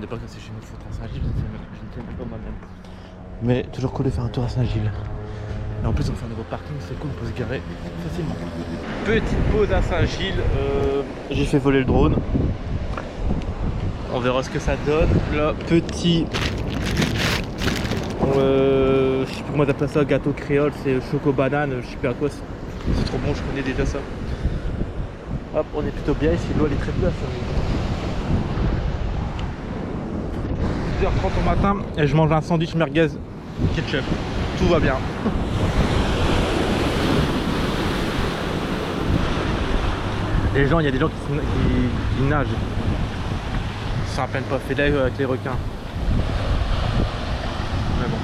m'attendais pas que c'est chez nous faut à Saint-Gilles, je ne sais même pas moi-même. Mais toujours cool de faire un tour à Saint-Gilles. Et en plus on fait un nouveau parking, c'est cool, on peut se garer facilement. Petite pause à Saint-Gilles, j'ai fait voler le drone. On verra ce que ça donne. Là, petit... je sais plus comment t'appelles ça, gâteau créole, c'est choco banane, je sais plus à quoi. C'est trop bon, je connais déjà ça. Hop, on est plutôt bien ici, l'eau elle est très bleue à Saint-Gilles. 10h30 au matin et je mange un sandwich merguez ketchup. Tout va bien. Les gens, il y a des gens qui nagent. Ils sont à peine pas fait d'œil avec les requins. Mais bon.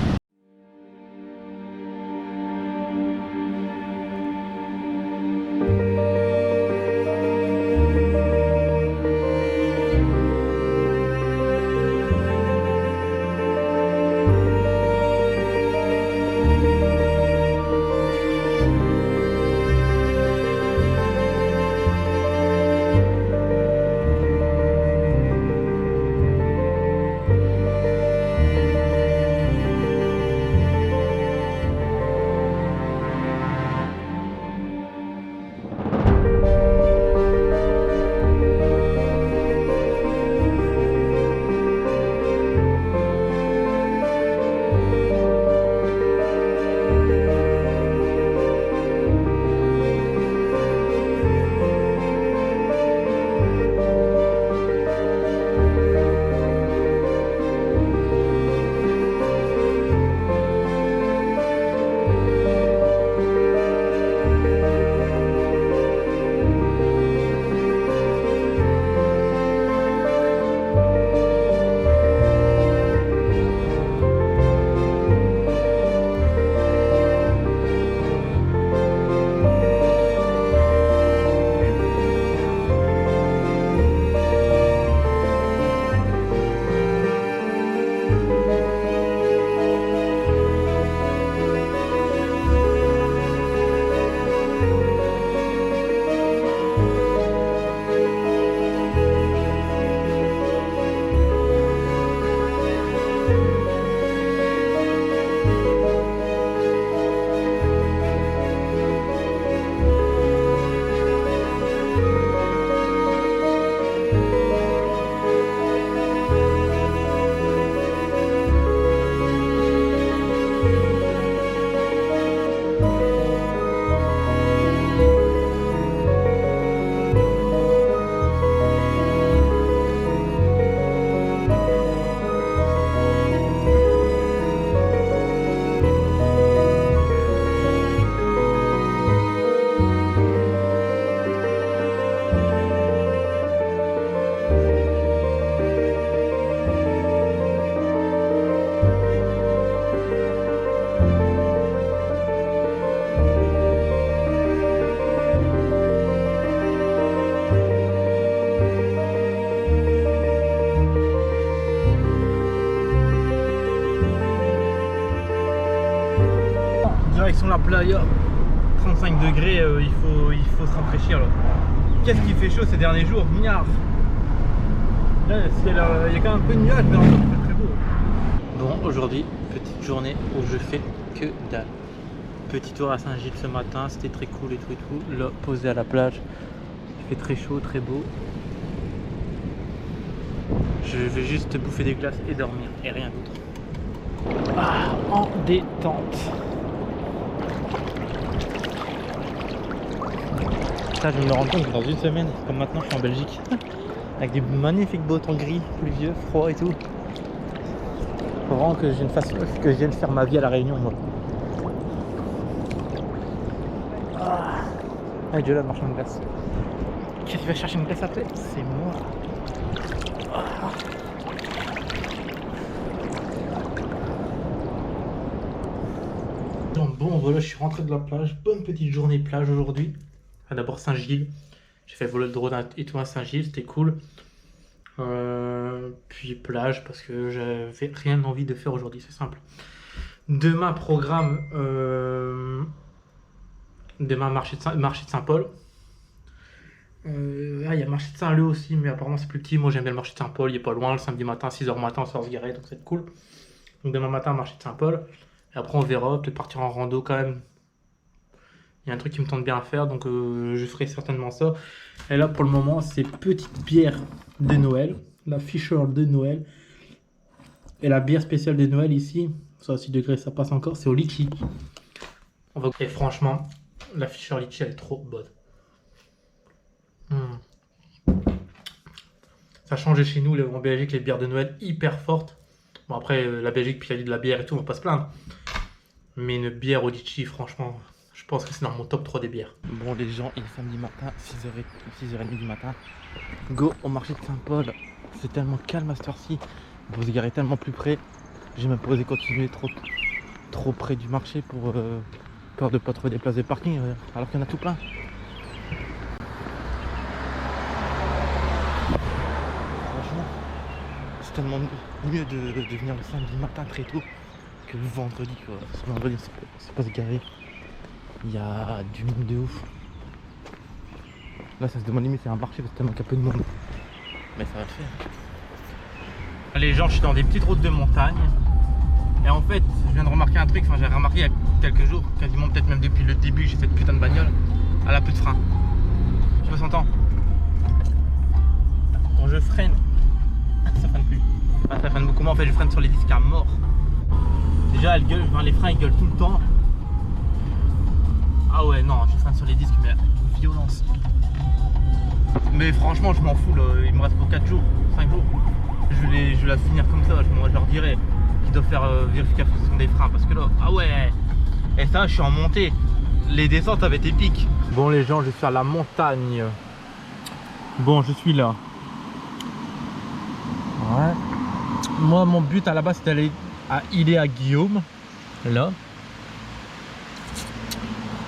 Direction la playa, 35 degrés, il faut se rafraîchir là. Qu'est-ce qui fait chaud ces derniers jours, mignard. Là, il y a quand même un peu de nuages, mais en fait, il fait très beau. Bon, aujourd'hui, petite journée où je fais que dalle. Petit tour à Saint-Gilles ce matin, c'était très cool et tout et tout. Là, posé à la plage, il fait très chaud, très beau. Je vais juste bouffer des glaces et dormir, et rien d'autre. Ah, en détente. Ça, je vais me rendre compte que dans une semaine, comme maintenant je suis en Belgique, avec des magnifiques beaux temps gris, pluvieux, froid et tout. Faut vraiment que je vienne faire ma vie à la Réunion, moi. Ah, Dieu là, marche en glace. Qui va chercher une glace après? C'est moi. Bon, voilà, je suis rentré de la plage. Bonne petite journée plage aujourd'hui. Enfin, d'abord Saint-Gilles. J'ai fait voler le drone et tout à Saint-Gilles, c'était cool. Puis plage parce que j'avais rien envie de faire aujourd'hui, c'est simple. Demain, programme. Demain, marché de Saint-Paul. Il y a le marché de Saint-Leu aussi, mais apparemment c'est plus petit. Moi j'aime bien le marché de Saint-Paul, il est pas loin, le samedi matin, 6h matin, on sort se garer, donc c'est cool. Donc demain matin, marché de Saint-Paul. Et après on verra, peut-être partir en rando quand même. Il y a un truc qui me tente bien à faire, donc je ferai certainement ça. Et là pour le moment, c'est petite bière de Noël, la Fischer de Noël. Et la bière spéciale de Noël ici, ça à 6 degrés, ça passe encore, c'est au litchi. Et franchement, la Fischer litchi, elle est trop bonne. Ça a changé chez nous en Belgique, les bières de Noël hyper fortes. Bon après, la Belgique, puis il y a de la bière et tout, on va pas se plaindre. Mais une bière au litchi, franchement, je pense que c'est dans mon top 3 des bières. Bon les gens, il est samedi matin, 6h30 du matin. Go au marché de Saint-Paul. C'est tellement calme à cette heure-ci. Vous vous garez tellement plus près. J'ai même pas osé continuer trop près du marché pour peur de pas trouver des places de parking alors qu'il y en a tout plein. Franchement, c'est tellement mieux de venir le samedi matin très tôt que le vendredi quoi. Parce que le vendredi c'est pas se garer. Il y a du monde de ouf. Là ça se demande limite c'est un marché parce que tellement qu'il y a peu de monde. Mais ça va le faire. Les gens, je suis dans des petites routes de montagne. Et en fait, je viens de remarquer un truc, enfin j'ai remarqué il y a quelques jours, quasiment peut-être même depuis le début que j'ai cette putain de bagnole, elle a plus de frein. Je me s'entend. Quand je freine, ça freine plus. Enfin, ça freine beaucoup moins, en fait je freine sur les disques à mort. Déjà elle gueule, enfin, les freins ils gueulent tout le temps. Ah ouais non, je freine sur les disques mais de violence. Mais franchement je m'en fous là, il me reste pour 4 jours, 5 jours. Je vais la finir comme ça, je leur dirai qu'ils doivent faire vérification des freins parce que là, ah ouais. Et ça je suis en montée, les descentes avaient été piques. Bon les gens, je vais faire la montagne. Bon je suis là. Ouais. Moi mon but à la base c'est d'aller à Ille-à-Guillaume. Là.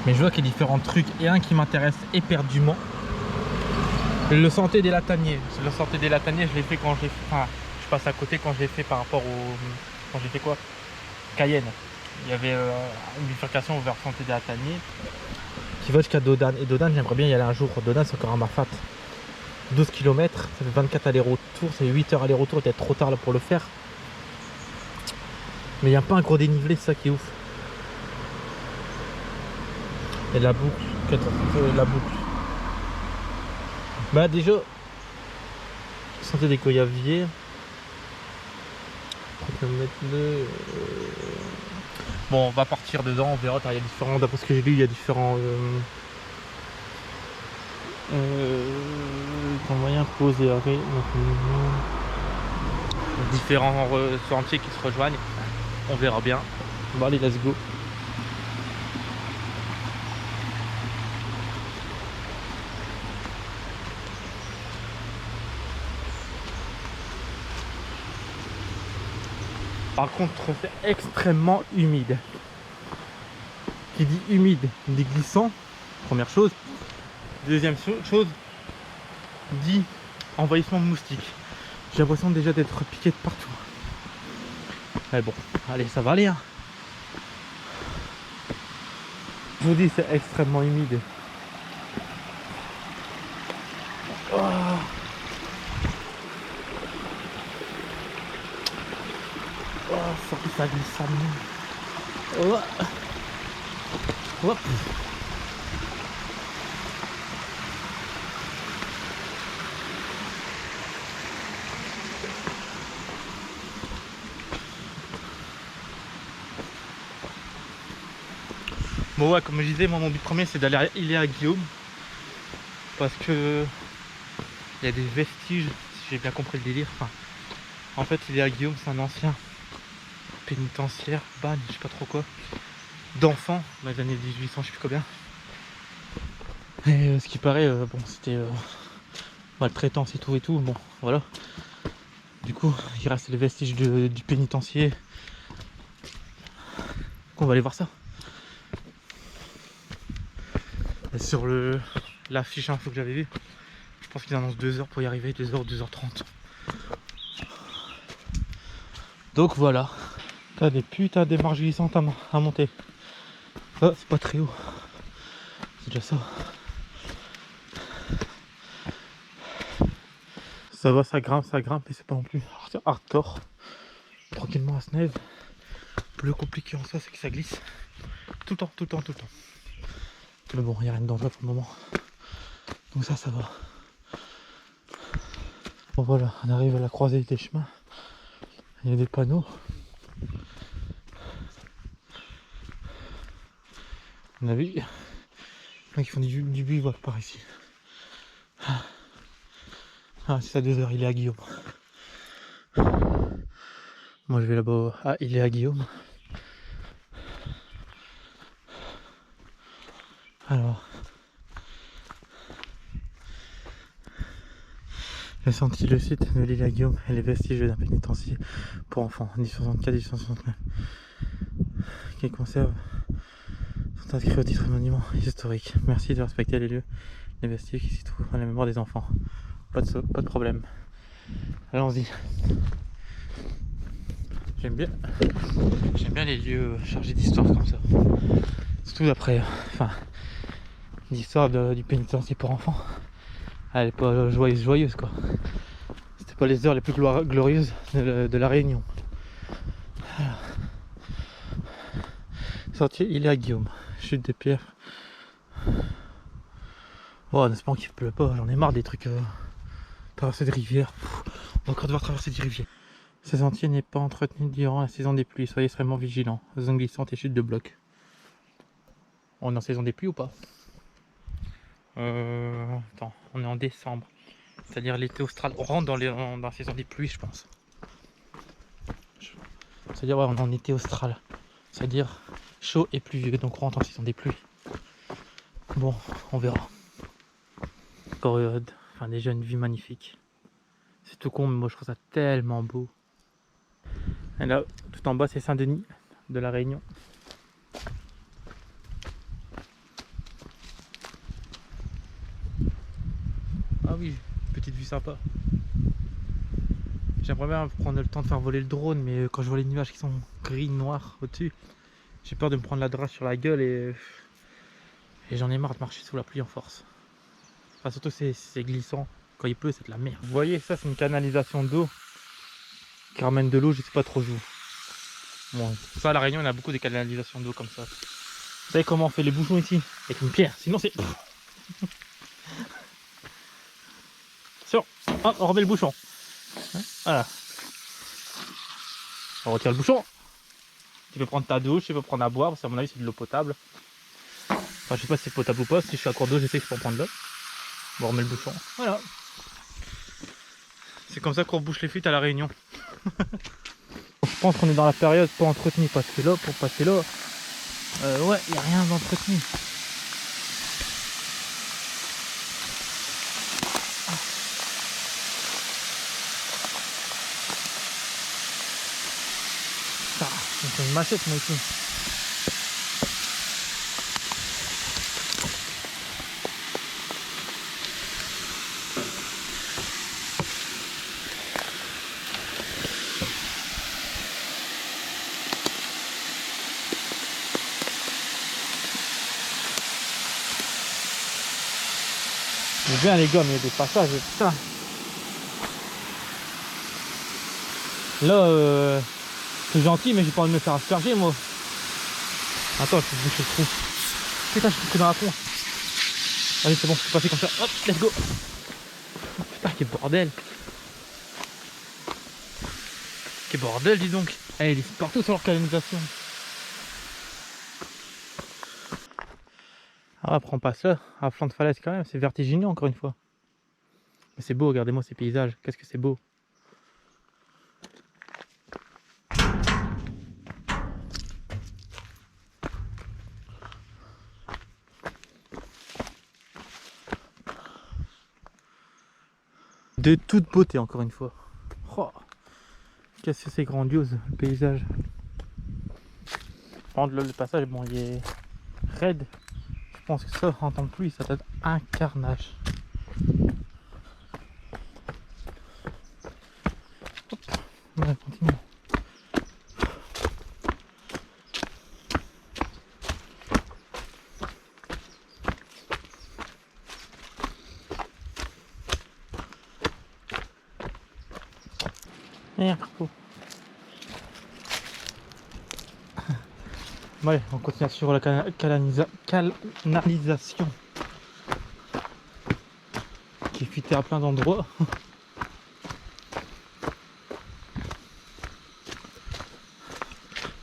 Mais je vois qu'il y a différents trucs et un qui m'intéresse éperdument. Le Sentier des Lataniers. Le Sentier des Lataniers, je l'ai fait quand j'ai fait. Enfin, je passe à côté quand j'ai fait par rapport au. Quand j'ai fait quoi? Cayenne. Il y avait une bifurcation vers le Sentier des Lataniers qui va jusqu'à Dodane. Et Dodane, j'aimerais bien y aller un jour. Dodane, c'est encore un Mafat. 12 km, ça fait 24 allers-retours, ça fait 8 heures aller-retour, peut-être trop tard là pour le faire. Mais il n'y a pas un gros dénivelé, c'est ça qui est ouf. Et la boucle, la boucle. Bah déjà, Sentier des Goyaviers. 30 km de... Bon, on va partir dedans, on verra. Il y a différents, d'après ce que j'ai lu, il y a différents moyens posés, arrêt, différents sentiers qui se rejoignent. On verra bien. Bon allez, let's go. Par contre, c'est extrêmement humide. Qui dit humide dit glissant, première chose. Deuxième chose, dit envahissement de moustiques. J'ai l'impression déjà d'être piqué de partout. Mais bon, allez, ça va aller. Hein. Je vous dis, c'est extrêmement humide. Oh. Oh, ça glisse, ça me... Oh. Hop. Bon ouais, comme je disais, moi mon but premier c'est d'aller à Ille-à-Guillaume parce que il y a des vestiges, si j'ai bien compris le délire. Enfin, en fait Ille-à-Guillaume c'est un ancien pénitentiaire, bagne, je sais pas trop quoi, d'enfants dans les années 1800, je sais plus combien. Et ce qui paraît, bon c'était maltraitance et tout, bon voilà. Du coup il reste les vestiges du pénitencier. Donc on va aller voir ça. Et sur l'affiche info que j'avais vue, je pense qu'ils annoncent 2 heures pour y arriver, 2h, 2h30. Donc voilà. T'as des putains de marges glissantes à monter. Oh, c'est pas très haut. C'est déjà ça. Ça va, ça grimpe et c'est pas non plus hardcore. Tranquillement à Snève. Le compliqué en ça, c'est que ça glisse tout le temps. Mais bon, il n'y a rien de dangereux pour le moment. Donc ça va. Bon voilà, on arrive à la croisée des chemins. Il y a des panneaux. On a vu. Les mecs qui font du bivouac par ici. Ah, c'est à 2h, il est à Guillaume. Moi je vais là-bas. Ah, il est à Guillaume. Alors. J'ai senti le site de l'île à Guillaume et les vestiges d'un pénitencier pour enfants 1864-1869 qui conservent sont inscrits au titre monument historique. Merci de respecter les lieux, les vestiges qui s'y trouvent à la mémoire des enfants. Pas de problème. Allons-y. J'aime bien les lieux chargés d'histoire comme ça. Surtout après, l'histoire du pénitencier pour enfants. Elle est pas joyeuse quoi. C'était pas les heures les plus glorieuses de la Réunion. Alors. Sentier, il est à Guillaume. Chute des pierres. Oh, en espérant qu'il pleut pas, j'en ai marre des trucs. Traverser des rivières. On va encore devoir traverser des rivières. Ce sentier n'est pas entretenu durant la saison des pluies. Soyez extrêmement vigilants. Zone glissante et chute de blocs. On est en saison des pluies ou pas? Attends, on est en décembre. C'est-à-dire l'été austral. On rentre dans la saison des pluies, je pense. C'est-à-dire, ouais, on est en été austral. C'est-à-dire chaud et pluvieux. Donc on rentre en saison des pluies. Bon, on verra. Encore déjà une vue magnifique. C'est tout con, mais moi je trouve ça tellement beau. Et là, tout en bas, c'est Saint-Denis de la Réunion. Ah oui, petite vue sympa. J'aimerais bien prendre le temps de faire voler le drone, mais quand je vois les nuages qui sont gris, noirs au-dessus, j'ai peur de me prendre la drache sur la gueule et j'en ai marre de marcher sous la pluie en force. Enfin, surtout c'est glissant, quand il pleut c'est de la merde. Vous voyez, ça c'est une canalisation d'eau qui ramène de l'eau, je sais pas trop où. Bon, ça à la Réunion, il y a beaucoup de canalisations d'eau comme ça. Vous savez comment on fait les bouchons ici? Avec une pierre, sinon c'est... Sur, hop, on remet le bouchon. Voilà. On retire le bouchon. Tu peux prendre ta douche, tu peux prendre à boire, parce qu'à mon avis c'est de l'eau potable. Enfin je sais pas si c'est potable ou pas, si je suis à court d'eau je sais que je peux en prendre l'eau. Bon, on remet le bouchon. Voilà. C'est comme ça qu'on bouche les fuites à la Réunion. Je pense qu'on est dans la période pas entretenue, parce que là, pour passer là, ouais, il n'y a rien d'entretenu. C'est une machette moi ici. J'aime bien les gars, mais il y a des passages, putain. Là, c'est gentil, mais j'ai pas envie de me faire asperger moi. Attends, je vais boucher le trou. Putain, je suis pris dans la tronche. Allez, c'est bon, je suis passé comme ça. Hop, let's go. Oh, putain, quel bordel. Quel bordel, dis donc. Eh, ils sont partout sur leur canalisation. Ah, après on passe là, à flanc de falaise quand même, c'est vertigineux encore une fois. Mais c'est beau, regardez-moi ces paysages, qu'est-ce que c'est beau. De toute beauté encore une fois. Oh, qu'est-ce que c'est grandiose le paysage. Par contre, là, le passage, bon, il est raide. Je pense que ça, en temps de pluie, ça doit être un carnage. Hop, on va continuer. un crapaud. Bon, allez, on continue sur la canalisation qui est fuitée à plein d'endroits.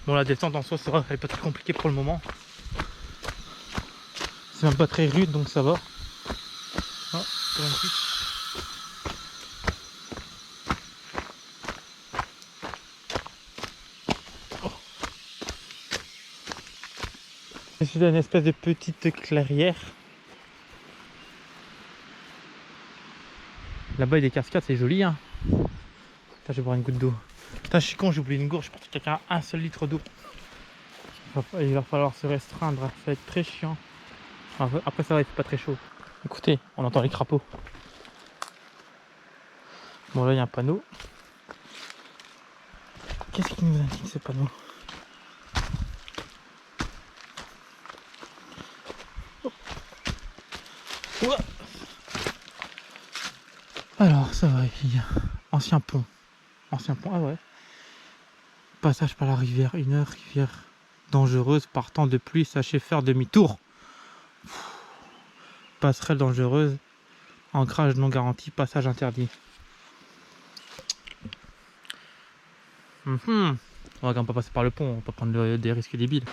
Bon, la descente en soi, ça va, elle est pas très compliquée pour le moment. C'est même pas très rude, donc ça va. Ah, pour une fuite. Je suis dans une espèce de petite clairière. Là-bas, il y a des cascades, c'est joli, hein. Putain, je vais boire une goutte d'eau. Putain, je suis con, j'ai oublié une gourde. Je pense que quelqu'un a un seul litre d'eau. Il va falloir se restreindre, ça va être très chiant. Après, ça va, il fait pas très chaud. Écoutez, on entend les crapauds. Bon, là, il y a un panneau. Qu'est-ce qui nous indique ce panneau? Oh. Alors, ça va, il y a ancien pont. Ancien pont, ah ouais. Passage par la rivière, une heure, rivière dangereuse, partant de pluie, sachez faire demi-tour. Passerelle dangereuse, ancrage non garanti, passage interdit. On va quand même pas passer par le pont, on va pas prendre des risques débiles.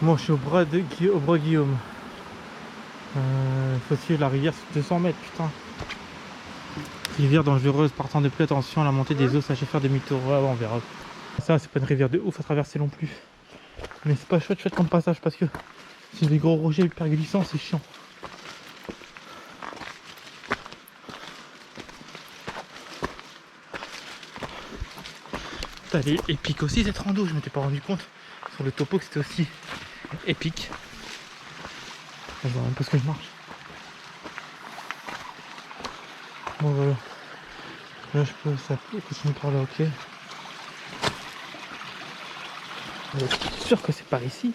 Moi je suis au bras Guillaume. Faut suivre la rivière sur 200 mètres, putain. Rivière dangereuse, partant de pluie, attention à la montée des eaux, sachez faire demi-tour. Ouais, on verra. Ça, c'est pas une rivière de ouf à traverser non plus. Mais c'est pas chouette comme passage parce que c'est des gros rochers hyper glissants, c'est chiant. Elle est épique aussi cette rando, je m'étais pas rendu compte sur le topo que c'était aussi épique. Je vois même pas ce que je marche. Bon voilà. Là je peux continuer par là, ok. Je suis sûr que c'est par ici.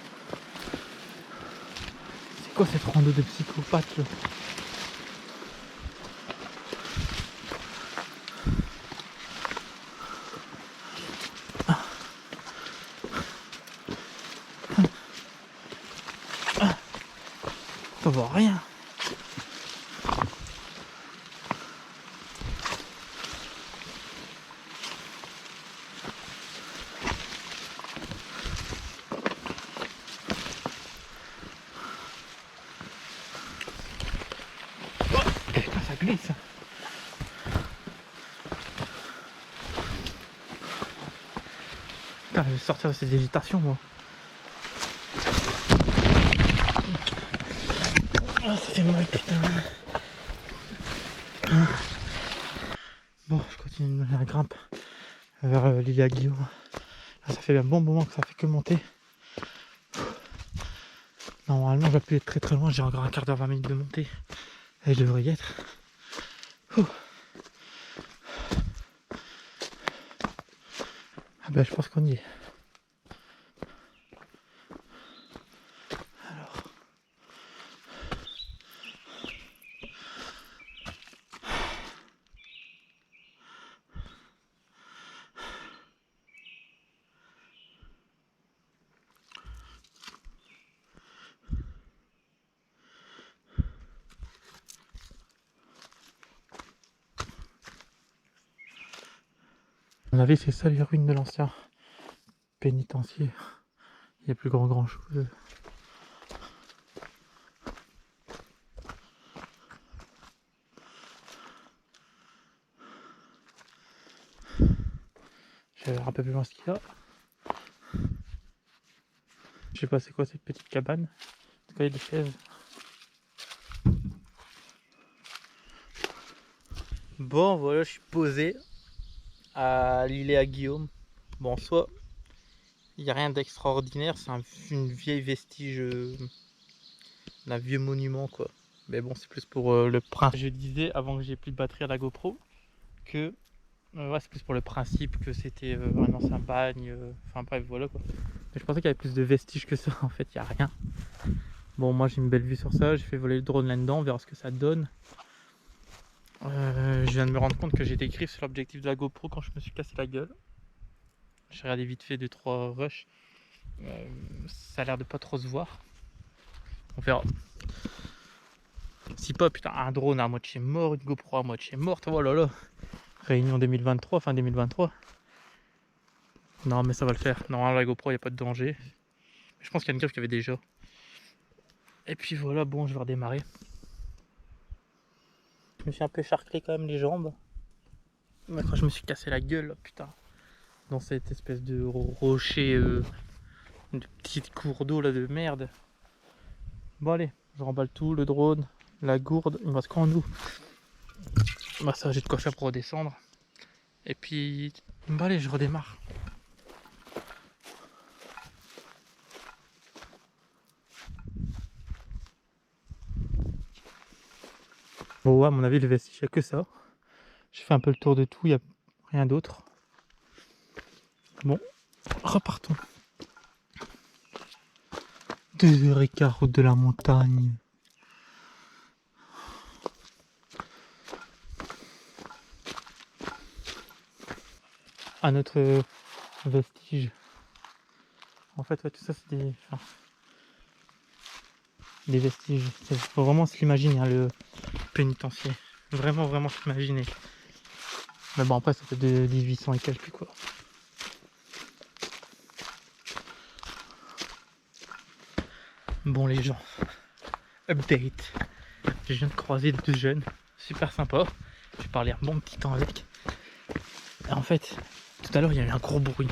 C'est quoi cette rando de psychopathe là? On voit rien. Oh, putain, ça glisse. Putain, je vais sortir de cette végétation moi. Ah, ça fait mal, putain. Bon, je continue la grimpe vers l'île à Guillaume. Là, ça fait un bon moment que ça fait que monter. Normalement, je vais plus être très loin. J'ai encore un quart d'heure, 20 minutes de montée. Et je devrais y être. Ah ben, je pense qu'on y est. On avait c'est ça les ruines de l'ancien pénitencier. Il n'y a plus grand chose. Je vais voir un peu plus loin ce qu'il y a. Je sais pas c'est quoi cette petite cabane. En tout cas il y a des chaises. Bon voilà, je suis posé à l'île à Guillaume. Bon, en soi, il n'y a rien d'extraordinaire, c'est une vieille vestige d'un vieux monument quoi. Mais bon, c'est plus pour le principe. Je disais avant que j'ai plus de batterie à la GoPro que ouais, c'est plus pour le principe que c'était un ancien bagne. Enfin bref, voilà quoi. Mais je pensais qu'il y avait plus de vestiges que ça. En fait, il n'y a rien. Bon, moi j'ai une belle vue sur ça. J'ai fait voler le drone là-dedans, on verra ce que ça donne. Je viens de me rendre compte que j'ai des griffes sur l'objectif de la GoPro quand je me suis cassé la gueule. J'ai regardé vite fait 2-3 rushs. Ça a l'air de pas trop se voir. On verra. Si pas, putain, un drone à moitié mort, une GoPro à moitié morte, oh là là. Réunion 2023, fin 2023. Non, mais ça va le faire. Normalement, la GoPro, il n'y a pas de danger. Je pense qu'il y a une griffe qu'il y avait déjà. Et puis voilà, bon, je vais redémarrer. Je me suis un peu charclé quand même les jambes. Mais quand je me suis cassé la gueule, putain, dans cette espèce de rocher, de petite cours d'eau là de merde. Bon allez, je remballe tout, le drone, la gourde, il me reste qu'en nous. Bah ça j'ai de quoi faire pour redescendre. Et puis, bon allez, je redémarre. Bon ouais, à mon avis le vestige il n'y a que ça. J'ai fait un peu le tour de tout, il n'y a rien d'autre. Bon, repartons. 2h15 route de la montagne. Un autre vestige. En fait, ouais, tout ça c'est des vestiges. Il faut vraiment se l'imaginer, hein, le pénitencier. Vraiment se l'imaginer. Mais bon, après, ça fait de 1800 et quelques quoi. Bon, les gens, update. Je viens de croiser 2 jeunes, super sympa. J'ai parlé un bon petit temps avec. Et en fait, tout à l'heure, il y a eu un gros bruit.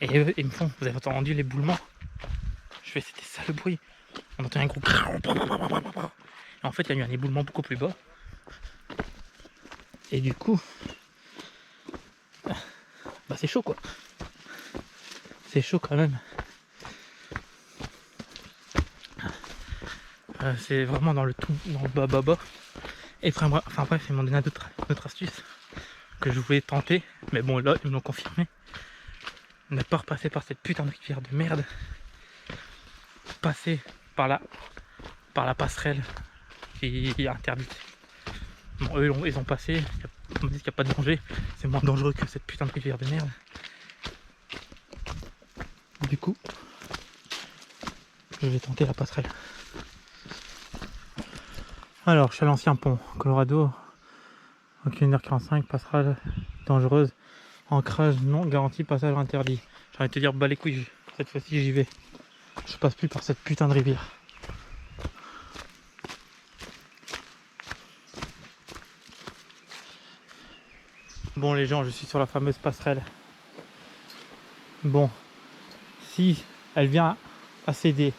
Et eux, ils me font, vous avez entendu l'éboulement? Je fais, c'était ça le bruit. On entend un gros. Et en fait, il y a eu un éboulement beaucoup plus bas. Et du coup, bah c'est chaud quoi. C'est chaud quand même. C'est vraiment dans le tout, dans le bas. Et enfin bref, ils m'ont donné d'autres astuces que je voulais tenter. Mais bon, là, ils me l'ont confirmé. Ne pas repasser par cette putain de rivière de merde. Passer par la passerelle qui est interdite. Bon, eux, ils ont passé. Ils me disent qu'il n'y a pas de danger. C'est moins dangereux que cette putain de rivière de merde. Du coup, je vais tenter la passerelle. Alors, je suis à l'ancien pont, Colorado. Ok, 1h45, passerelle dangereuse. Ancrage non garanti, passage interdit. J'ai envie de te dire, bah les couilles, cette fois-ci j'y vais. Je passe plus par cette putain de rivière. Bon les gens, je suis sur la fameuse passerelle. Bon, si elle vient à céder,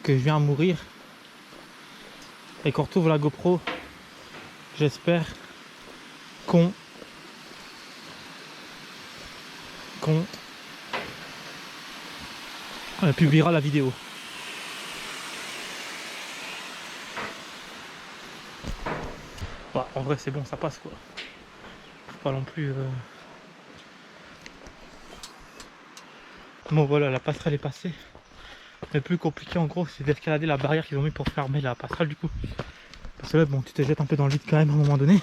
que je viens à mourir, et qu'on retrouve la GoPro, j'espère qu'on publiera la vidéo. Bah, en vrai c'est bon, ça passe quoi. Faut pas non plus... Bon voilà, la passerelle est passée. Le plus compliqué en gros c'est d'escalader la barrière qu'ils ont mis pour fermer la passerelle du coup. Parce que là bon, tu te jettes un peu dans le vide quand même à un moment donné.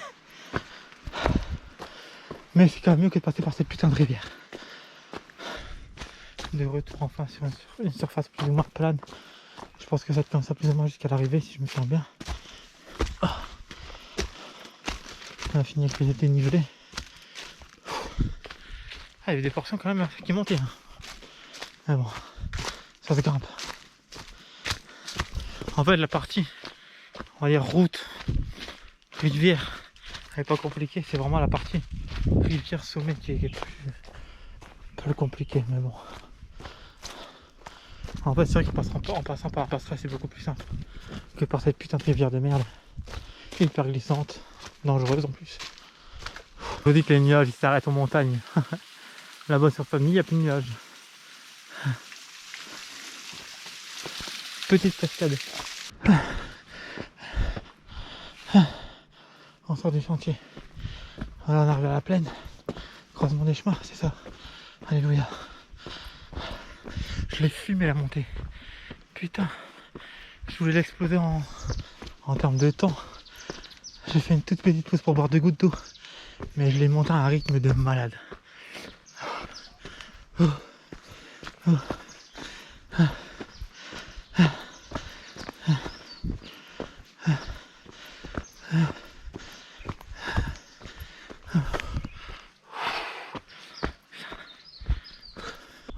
Mais c'est quand même mieux que de passer par cette putain de rivière. De retour enfin sur une surface plus ou moins plane. Je pense que ça tient ça plus ou moins jusqu'à l'arrivée si je me sens bien. On a fini avec les dénivelés. Ah, il y avait des portions quand même qui montaient. Hein. Mais bon, ça se grimpe. En fait la partie, on va dire route, rivière, elle est pas compliquée, c'est vraiment la partie rivière sommet qui est plus compliquée, mais bon. En fait c'est vrai qu'en passant par la passerelle c'est beaucoup plus simple que par cette putain de rivière de merde. Hyper glissante, dangereuse en plus. Je vous dis que les nuages ils s'arrêtent aux montagnes. Là-bas sur Famille il n'y a plus de nuages. Petite cascade. On sort du chantier. Voilà, on arrive à la plaine. Croisement des chemins, c'est ça. Alléluia. Je l'ai fumé la montée. Putain. Je voulais l'exploser en termes de temps. J'ai fait une toute petite pause pour boire 2 gouttes d'eau, mais je l'ai monté à un rythme de malade.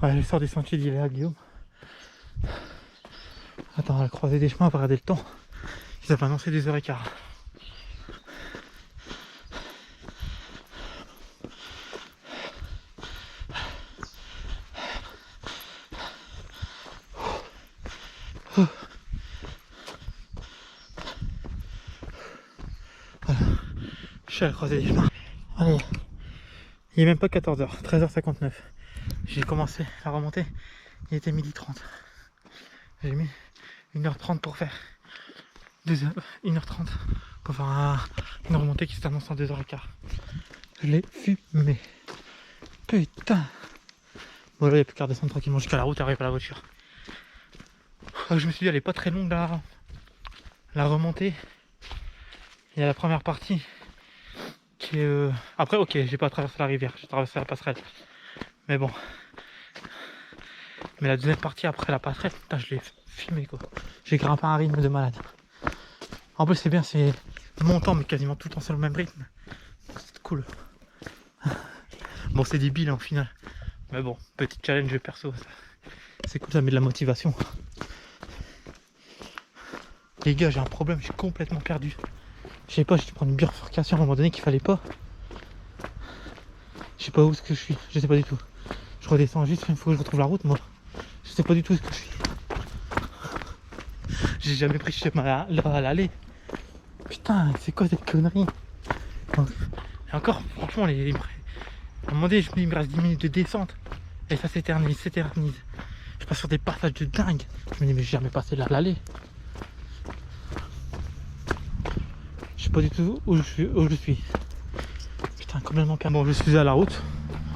Ouais, je sors des sentiers d'hiver, Guillaume. Attends, à la croisée des chemins, on va regarder le temps. Ils avaient annoncé 2h15. Voilà. Je suis à la croisée des chemins. Allez. Il n'est même pas 14h, 13h59. J'ai commencé à remonter, il était 12h30. J'ai mis 1h30 pour faire 1h30 pour faire une remontée qui s'annonce en 2h15. Je l'ai fumé. Putain. Bon là il n'y a plus qu'à redescendre tranquillement jusqu'à la route et arriver à la voiture. Je me suis dit elle est pas très longue la remontée. Il y a la première partie qui est... Après ok, j'ai pas traversé la rivière, j'ai traversé la passerelle. Mais bon. Mais la deuxième partie après la passerelle, putain je l'ai filmé quoi. J'ai grimpé à un rythme de malade. En plus c'est bien, c'est montant mais quasiment tout le temps sur le même rythme. C'est cool. Bon c'est débile en final. Mais bon, petit challenge perso. C'est cool, ça met de la motivation. Les gars j'ai un problème, je suis complètement perdu. Je sais pas, j'ai dû prendre une bifurcation à un moment donné qu'il fallait pas. Je sais pas où est-ce que je suis, je sais pas du tout. Je redescends juste une fois que je retrouve la route moi. Je sais pas du tout où est-ce que je suis. J'ai jamais pris ce chemin à l'aller. Putain, c'est quoi cette connerie? Et encore, franchement, à un moment donné, je me dis, il me reste 10 minutes de descente. Et ça s'éternise. Je passe sur des passages de dingue. Je me dis, mais j'ai jamais passé là à l'aller. Je sais pas du tout où je suis. Putain, complètement perdu. Bon, je suis à la route.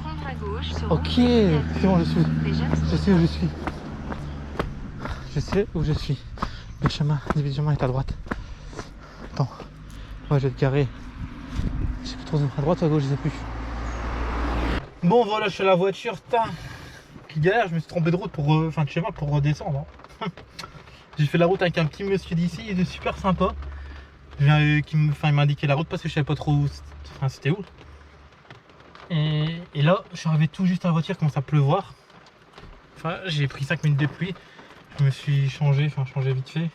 Prendre à gauche sur Ok, c'est bon, je sais où je suis. Je sais où je suis. Le chemin individuellement est à droite. Attends, moi je vais te garer. Je sais plus trop à droite ou à gauche, je sais plus. Bon voilà, je suis à la voiture, putain. Qui galère, je me suis trompé de route enfin de chemin pour redescendre. Hein. J'ai fait la route avec un petit monsieur d'ici, il est super sympa. Il m'a indiqué la route parce que je savais pas trop où c'était où. Et là, je suis arrivé tout juste à la voiture, il commence à pleuvoir. Enfin, j'ai pris 5 minutes de pluie. Je me suis changé vite fait.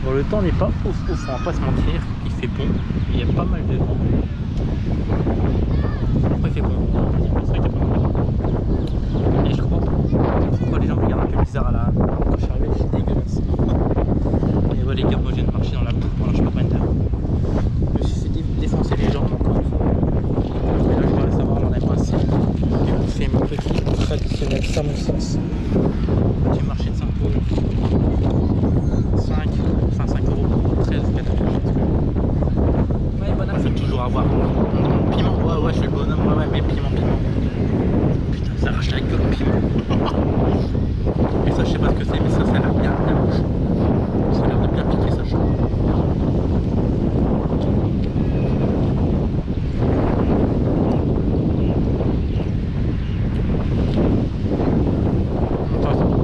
Bon, le temps n'est pas ouf, on va pas se mentir. Il fait bon, il y a pas mal de vent. Après il fait bon, c'est vrai qu'il y a pas mal de vent. Et je comprends pourquoi les gens me regardent un peu bizarre à la... Quand je suis arrivé, c'est dégueulasse. Et ouais les gars, moi je viens de marcher dans la boue pendant je sais pas combien d'heures. Je me suis défoncé les jambes encore une fois. Et là je voudrais savoir, on en a pas assez. Et on fait mon petit traditionnel, ça à mon sens. Petit marché de Saint-Paul. 5 euros, 13 ou 14 euros. Ouais, bonhomme, je veux toujours avoir piment. Ouais, je fais le bonhomme, ouais, mais piment. Putain, ça arrache la gueule, piment. Et ça, je sais pas ce que c'est, mais ça a l'air bien rouge. Ça a l'air de bien piquer, ça change.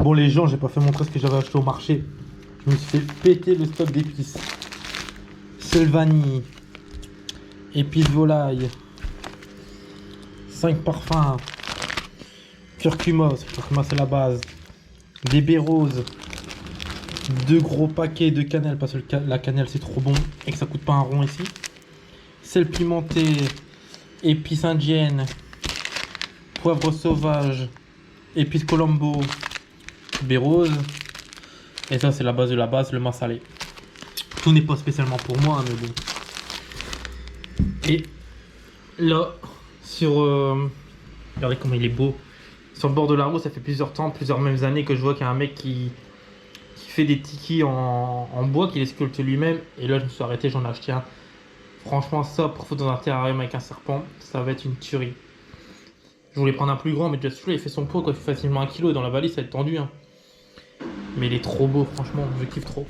Bon les gens, j'ai pas fait montrer ce que j'avais acheté au marché. Je me suis fait péter le stock d'épices. Seul vanille, épices volaille, 5 parfums, curcuma c'est la base, des baies roses, 2 gros paquets de cannelle parce que la cannelle c'est trop bon et que ça coûte pas un rond ici. Sel pimenté, épices indiennes, poivre sauvage, épices colombo, baies roses. Et ça c'est la base de la base, le massalé. Tout n'est pas spécialement pour moi, mais bon. Et là, regardez comment il est beau. Sur le bord de la route, ça fait plusieurs mêmes années que je vois qu'il y a un mec qui fait des tikis en bois, qui les sculpte lui-même. Et là, je me suis arrêté, j'en ai acheté un. Franchement, ça, pour foutre dans un terrarium avec un serpent, ça va être une tuerie. Je voulais prendre un plus grand, mais déjà celui-là, il fait son poids, quoi. Il fait facilement 1 kg. Dans la valise, ça va être tendu, hein. Mais il est trop beau, franchement, je kiffe trop.